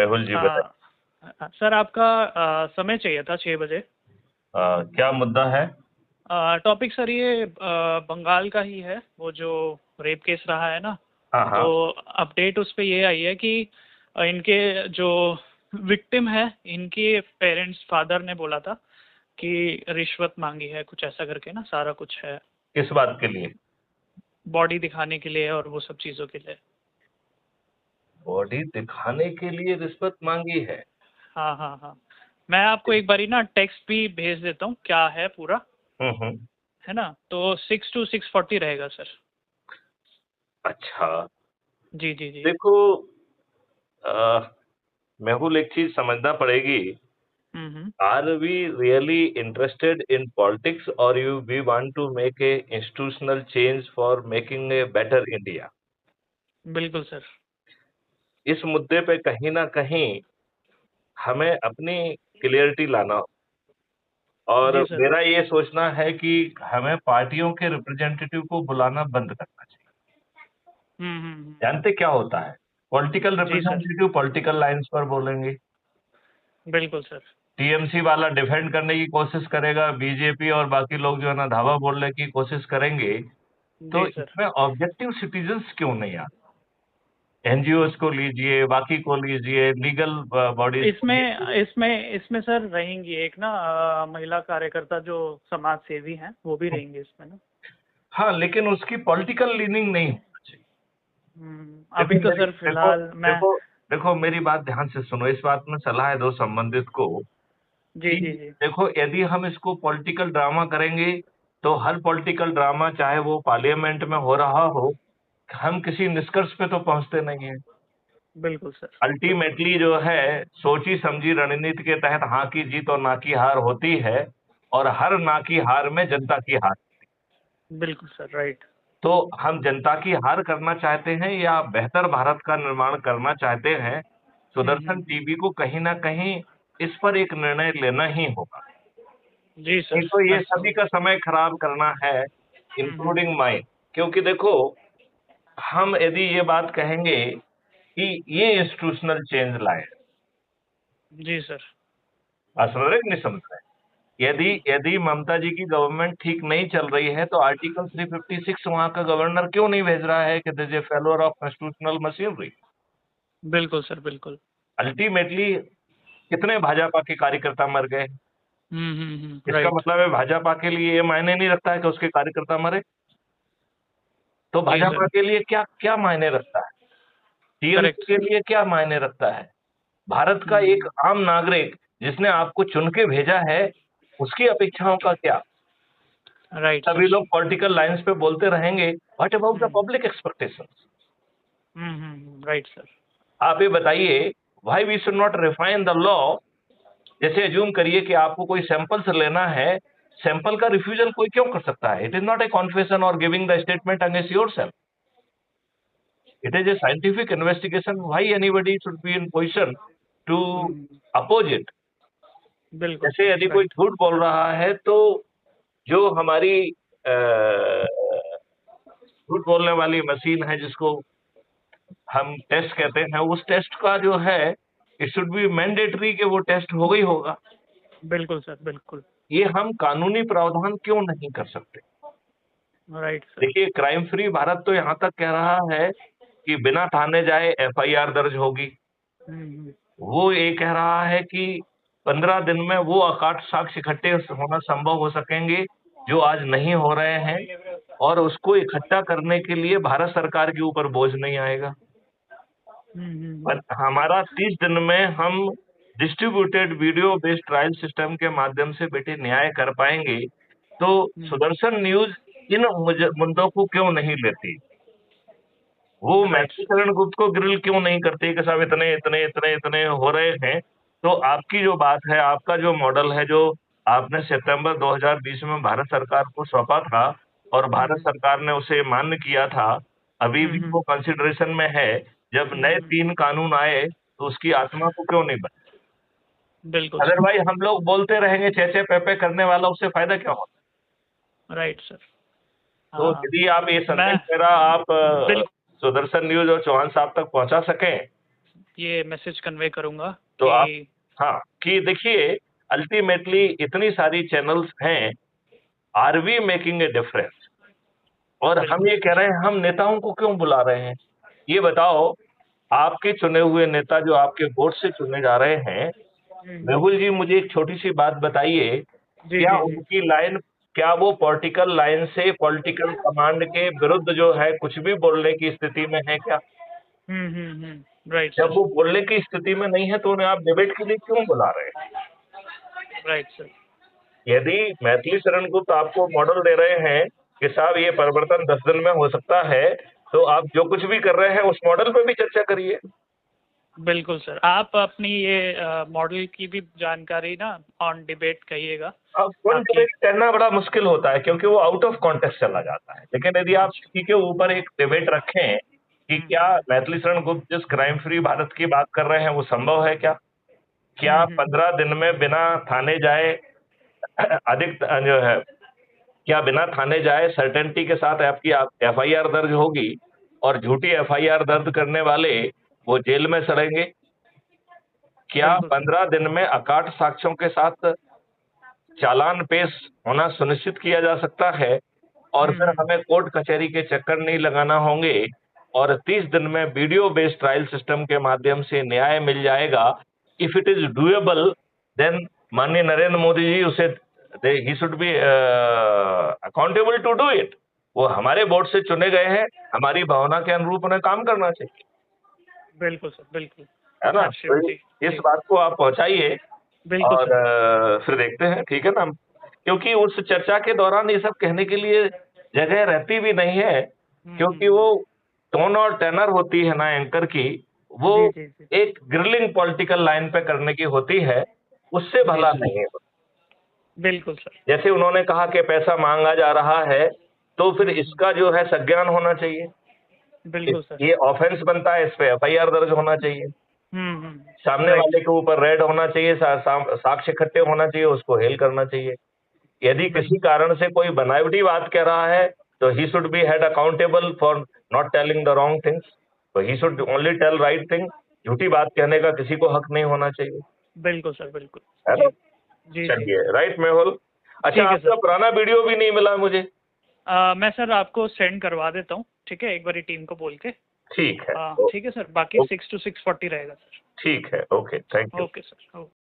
मेहुल जी बताइए। सर आपका समय चाहिए था 6 बजे। क्या मुद्दा है? टॉपिक सर ये बंगाल का ही है, वो जो रेप केस रहा है ना। हाँ तो हाँ। अपडेट उस पे ये आई है कि इनके जो विक्टिम है, इनके पेरेंट्स फादर ने बोला था कि रिश्वत मांगी है, कुछ ऐसा करके ना, सारा कुछ है किस बात के लिए? बॉडी दिखाने के लिए और वो सब चीज़ों के लिए। बॉडी दिखाने के लिए रिश्वत मांगी है? हाँ हाँ हाँ, मैं आपको एक बारी ना टेक्स्ट भी भेज देता हूँ क्या है पूरा, हम्म। है ना। तो 6 to 6:40 रहेगा सर। अच्छा। जी जी जी। देखो, अ, मेहुल, एक चीज समझना पड़ेगी। Hmm. Are we really interested in politics और you we want to make a institutional change for making a better India? बिल्कुल सर। इस मुद्दे पे कहीं ना कहीं हमें अपनी क्लियरिटी लाना हो। और जी सर। मेरा ये सोचना है कि हमें पार्टियों के रिप्रेजेंटेटिव को बुलाना बंद करना चाहिए। हम्म। जानते क्या होता है? पॉलिटिकल जी सर। रिप्रेजेंटेटिव पॉलिटिकल लाइंस पर बोलेंगे। बिल्कुल सर। टीएमसी वाला डिफेंड करने की कोशिश करेगा, बीजेपी और बाकी लोग जो है ना धावा बोलने की कोशिश करेंगे। तो जी सर। इसमें ऑब्जेक्टिव सिटीजन्स क्यों नहीं आते? एनजीओ को लीजिए, बाकी को लीजिए, लीगल बॉडीज को इसमें लीजिए। इसमें इसमें सर रहेंगी एक ना महिला कार्यकर्ता जो समाज सेवी हैं, वो भी रहेंगे इसमें ना। हाँ, लेकिन उसकी पॉलिटिकल लीनिंग नहीं होना चाहिए। देखो अभी तो मेरी सर देखो फिलहाल मैं। देखो देखो, मेरी बात ध्यान से सुनो, इस बात में सलाह दो संबंधित को जी कि जी जी। देखो, यदि हम इसको पॉलिटिकल ड्रामा करेंगे तो हर पॉलिटिकल ड्रामा, चाहे वो पार्लियामेंट में हो रहा हो, हम किसी निष्कर्ष पे तो पहुंचते नहीं है। बिल्कुल सर। बिल्कुल। अल्टीमेटली जो है, सोची समझी रणनीति के तहत हाँ की जीत और ना की हार होती है, और हर ना की हार में जनता की हार। बिल्कुल सर, राइट। तो हम जनता की हार करना चाहते हैं या बेहतर भारत का निर्माण करना चाहते हैं? सुदर्शन हम्म। टीवी को कहीं ना कहीं इस पर एक निर्णय लेना ही होगा। जी नहीं सर, तो मैं ये सभी समझ। का समय खराब करना है, हम्म। Including mine. क्योंकि देखो, हम यदि ये बात कहेंगे कि ये इंस्टीट्यूशनल चेंज लाए, जी सर। बात समझ रहे हैं कि नहीं समझ रहे हैं? यदि यदि ममता जी की गवर्नमेंट ठीक नहीं चल रही है तो आर्टिकल 356 वहां का गवर्नर क्यों नहीं भेज रहा है कि this A failure of constitutional machinery? बिल्कुल सर, बिल्कुल। अल्टीमेटली कितने भाजपा के कार्यकर्ता मर गए? इसका राइट। मतलब है भाजपा के लिए ये मायने नहीं रखता है कि उसके कार्यकर्ता मरे। तो जी भाजपा सर। के लिए क्या क्या मायने रखता है? टीएमसी करेक्ट के सर। लिए क्या मायने रखता है? भारत का एक हम्म। आम नागरिक जिसने आपको चुन के भेजा है, उसकी अपेक्षाओं का क्या? राइट सभी सर। लोग पॉलिटिकल लाइंस पे बोलते रहेंगे, what about the hmm public expectations? Right sir. आप ये बताइए, why we should not refine the law? जैसे एज्यूम करिए कि आपको कोई सैंपल्स लेना है, सैंपल का रिफ्यूजल कोई क्यों कर सकता है? It is not a confession और giving the statement against yourself. It is a scientific investigation. Why anybody should be in position to hmm. Oppose it? बिल्कुल जैसे सर, यदि कोई राइट। झूठ बोल रहा है तो जो हमारी झूठ बोलने वाली मशीन है, जिसको हम टेस्ट कहते हैं, उस टेस्ट का जो है, इट शुड बी मैंडेटरी कि वो टेस्ट हो गई होगा। बिल्कुल सर, बिल्कुल। ये हम कानूनी प्रावधान क्यों नहीं कर सकते? Right sir. देखिए, क्राइम फ्री भारत तो यहाँ तक कह रहा है कि बिना थाने जाए एफआईआर दर्ज होगी। हम्म। वो ये कह रहा है कि 15 दिन में वो अकाट साक्ष्य इकट्ठे होना संभव हो सकेंगे जो आज नहीं हो रहे हैं, और उसको इकट्ठा करने के लिए भारत सरकार के ऊपर बोझ नहीं आएगा। पर हमारा 30 दिन में हम distributed video based trial system के माध्यम से बेटे न्याय कर पाएंगे। तो सुदर्शन न्यूज इन मुद्दों को क्यों नहीं लेती? वो राइट मैथिली सर। शरण गुप्त को ग्रिल क्यों नहीं करते कि साहब इतने इतने इतने इतने हो रहे हैं? तो आपकी जो बात है, आपका जो मॉडल है, जो आपने सितंबर 2020 में भारत सरकार को सौंपा था और भारत सरकार ने उसे मान्य किया था, अभी भी वो कंसिडरेशन में है। जब नए 3 कानून आए तो उसकी आत्मा को क्यों नहीं बनी? बिल्कुल अगर सर। भाई हम लोग बोलते रहेंगे चे चे पे करने वाला, उससे फायदा क्या होता? Right sir. तो हाँ। यदि आप ये मैं संदेश मेरा आप बिल सुदर्शन न्यूज और चौहान साहब तक पहुंचा सकें ये मैसेज कन्वे करूंगा तो आप, कि हाँ, कि देखिए अल्टीमेटली इतनी सारी चैनल्स हैं, are we making a difference? और हम बिल्कुल ये कह रहे हैं, हम नेताओं को क्यों बुला रहे हैं? ये बताओ, आपके चुने हुए नेता जो आपके वोट से चुने जा रहे हैं, मेहुल जी मुझे एक छोटी सी बात बताइए, जी क्या जी जी। उनकी लाइन, क्या वो पॉलिटिकल लाइन से पॉलिटिकल कमांड के विरुद्ध जो है कुछ भी बोलने की स्थिति में है क्या? राइट जब सर। वो बोलने की स्थिति में नहीं है तो उन्हें आप डिबेट के लिए क्यों बुला रहे हैं? Right sir. यदि मैथिली शरण गुप्त आपको मॉडल दे रहे हैं कि साहब ये परिवर्तन 10 दिन में हो सकता है, तो आप जो कुछ भी कर रहे हैं उस मॉडल पे भी चर्चा करिए। बिल्कुल सर, आप अपनी ये मॉडल की भी जानकारी ना ऑन डिबेट कहिएगा। अब फुल आपकी डिबेट करना बड़ा मुश्किल होता है क्योंकि वो आउट ऑफ कॉन्टेक्स्ट चला जाता है, लेकिन यदि आप किसी के ऊपर एक डिबेट रखें कि क्या मैथिली शरण गुप्त जिस क्राइम फ्री भारत की बात कर रहे हैं वो संभव है क्या? क्या 15 दिन में बिना थाने जाए अधिक जो है, क्या बिना थाने जाए सर्टेनिटी के साथ आपकी एफआईआर दर्ज होगी और झूठी एफआईआर दर्ज करने वाले वो जेल में सड़ेंगे? क्या बिल्कुल सर। 15 दिन में अकाट साक्ष्यों के साथ चालान पेश होना सुनिश्चित किया जा सकता है और फिर हमें कोर्ट कचहरी के चक्कर नहीं लगाना होंगे और 30 दिन में वीडियो बेस्ड ट्रायल सिस्टम के माध्यम से न्याय मिल जाएगा? If it is doable, then माननीय नरेंद्र मोदी जी उसे, he should be accountable to do it. वो हमारे वोट से चुने गए हैं, हमारी भावना के अनुरूप उन्हें काम करना चाहिए, बिल्कुल सर, बिल्कुल। है ना? हाँ शिव तो जी। इस जी बात को आप पहुंचाइए बिल्कुल और सर। फिर देखते हैं, ठीक है ना? क्योंकि उस चर्चा के दौरान ये सब कहने के लिए जगह रहती भी नहीं है, क्योंकि वो टोन और टेनर होती है ना एंकर की, वो जी जी जी। एक ग्रिलिंग पॉलिटिकल लाइन पे करने की होती है, उससे जी भला जी। नहीं है। बिल्कुल सर। जैसे उन्होंने कहा कि पैसा मांगा जा रहा है, तो फिर इसका जो है संज्ञान होना चाहिए। बिल्कुल सर। ये ऑफेंस बनता है, इस पे एफआईआर दर्ज होना चाहिए, सामने राइट वाले सर। के ऊपर रेड होना चाहिए, साक्ष्य इकट्ठे होना चाहिए, उसको हेल करना चाहिए। यदि किसी बिल्कुल। कारण से कोई बनावटी बात कह रहा है, तो he should be held accountable for not telling the wrong things. तो he should only tell right thing. झूठी बात कहने का किसी को हक नहीं होना चाहिए, बिल्कुल सर, बिल्कुल। है ना? जी जी जी। चलिए, राइट मेहुल। अच्छा, ठीक है आपका सर। पुराना वीडियो भी नहीं मिला मुझे। मैं सर आपको सेंड करवा देता हूँ, ठीक है, एक बारी टीम को बोल के। ठीक है, ठीक है सर, बाकी 6 to 6:40 रहेगा सर। ठीक है, okay, thank you. Okay sir. Okay.